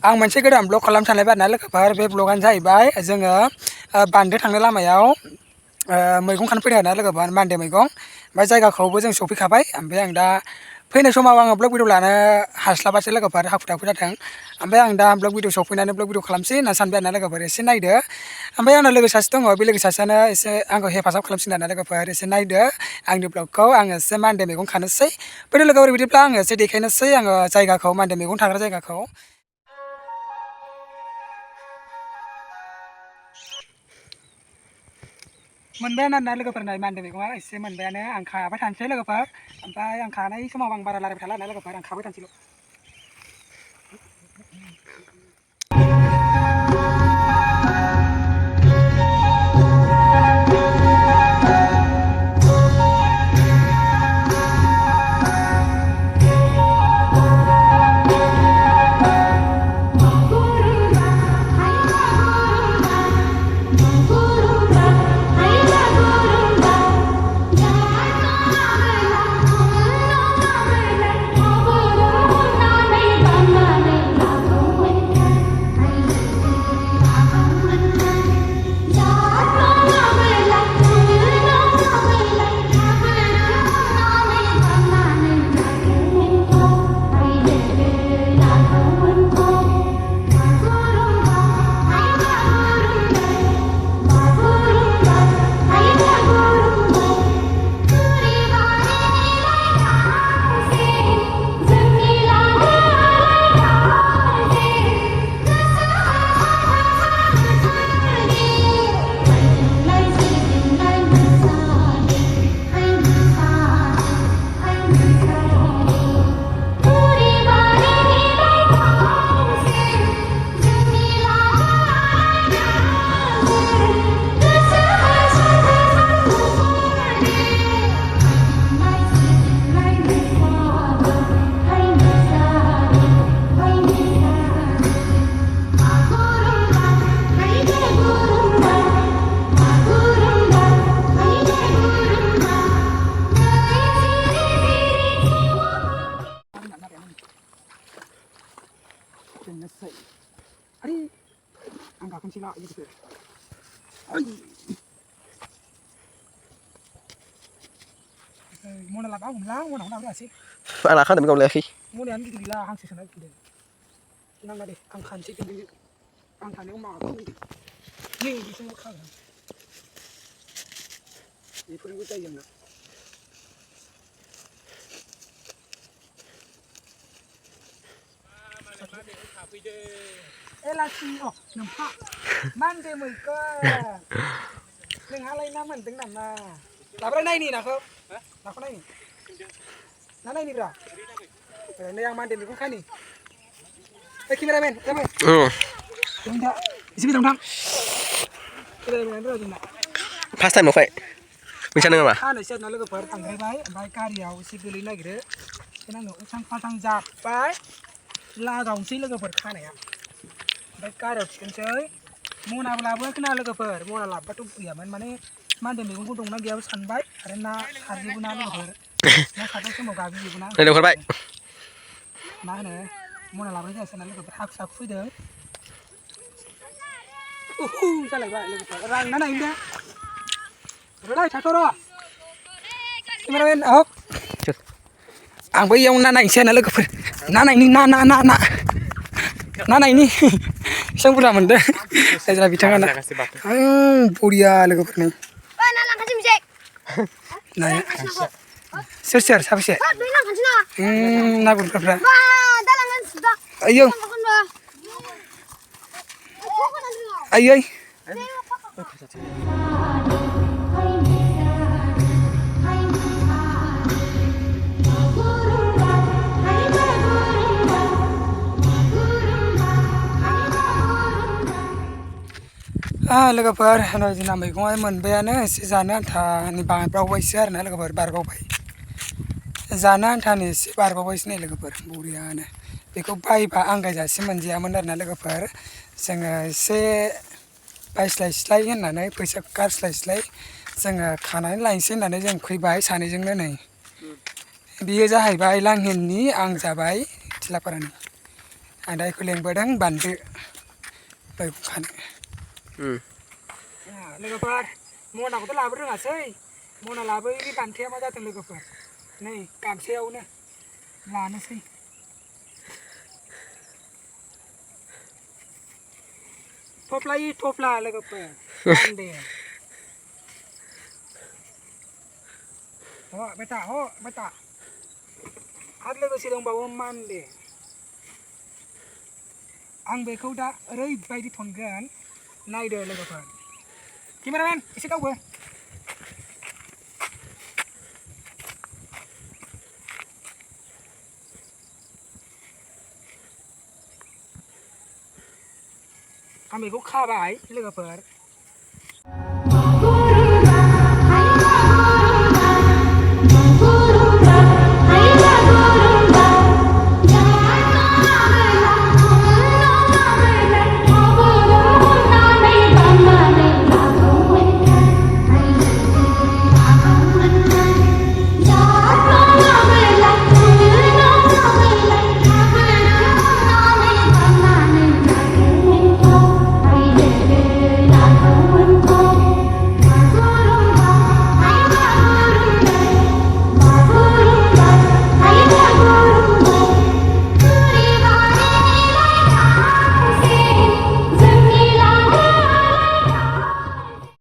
आं मोनसे गोदान ब्लग खालामनो सानलायबाय आरोना लोगोफोर बे ब्लगानो जाहैबाय जोङो बान्दो थांनो लामायाव मैगं खानो फैदों आरोना लोगोफोर मान्दे मैगं ओमफ्राय जायगाखौबो जों सफैखाबाय ओमफ्राय आं दा फैनाय समाव आङो ब्लग भिडिअ लानो हास्लाबासै लोगोफोर हाखु दाखु जादों ओमफ्राय आं दा ब्लग भिडिअ सफैनानै ब्लग भिडिअ खालामसै होनना सानबाय आरोना लोगोफोर एसे नायदो ओमफ्राय आंना लोगो सासे दङ बे लोगो सासेयानो एसे आंखौ हेफाजाब खालामसिगोन आरोना लोगोफोर एसे नायदो आंनि ब्लगखौ आङो एसे मान्दे मैगं खानोसै फैदो लोगोफोर बिदिब्ला आङो एसे देखायनोसै आङो जायगाखौ मान्दे मैगं थाग्रा जायगाखौ मोनबायानो आरोना लोगोफोर नाय मान्दे मैगङा एसे मोनबायानो आं खाबाय थानोसै लोगोफोर ओमफ्राय आं खानाय समाव आं बारा रायलायबाय थाला आरोना लोगोफोर आं खाबाय थानोसैल' Angkat kunci lah gitu. Mau nalap aku bilang mau nalap apa sih? Anak kan tapi kau lagi. Mau nian gitu gila hang sih sana gitu. Nang ada angkat sih gitu. Angkat ni mau aku. Ni di semua kan. Ni pun kita yang nak. Laki oh nampak mande mereka dengan hal lain nama dengan nama lapar naik ni nak kau nak naik ni nak naik ni berapa ni yang mande mereka kan ni kameramen kameramen tidak isi bidang tang kameramen berapa tu nak Past time mau fight macam mana mah kan saya nak lagu pertang baik karya isi beli lagi deh kita nak usang patang japai lagang sih lagu pertang ya baik karya cikan coy mau nak labu kena lagu per mau nak labu tu ya mana mana demi aku dong nak dia harus handbai karena hari pun nak lagu per nak satu semua gaji pun nak Ada korban nah ne mau nak labu ni sana lagu per hak sak fui deh salah baik lagu per orang mana ini Rồi chào tôi cameraman ahok ang bây giờ na này xe nó lực na này ni na này ni sang pula mende saya jadi bicara na buria lực này na lang kasi misek nah ser siapa sih na pun kerja dalangan sudah ayo ayo लोगोफोर जोंना मैगङा मोनबायानो एसे जानो आन्थानि बारबावबायसो आरोना लोगोफोर बारबावबाय जानो आन्थानि एसे बारबावबायसो नै लोगोफोर बरियानो बेखौ बायबा आंगायजासे मोनजायामोन आरोना लोगोफोर जोङो एसे बायस्लायस्लाय होननानै फैसा गारस्लायस्लाय जोङो खानानै लायनोसै होननानै जों फैबाय सानैजोंनो नै बियो जाहैबाय लांहिननि आं जाबाय थिलापारानि आं दा बेखौ लेंबोदों बान्दो मैगं खानो लोगोफोर मनाखौथ' लाबो रोङासै मना लाबोयैनि बान्थाया मा जादों लोगोफोर नै गामसायावनो लानोसै थफ्लायै थफ्ला लोगोफोर बान्दे बेटा आरो लोगोसे दंबावो मान्दे आं बेखौ दा ओरैबायदि थनगोन नायदो लोगोफोर केमेरामेन एसे गावबो आं बेखौ खाबाय लोगोफोर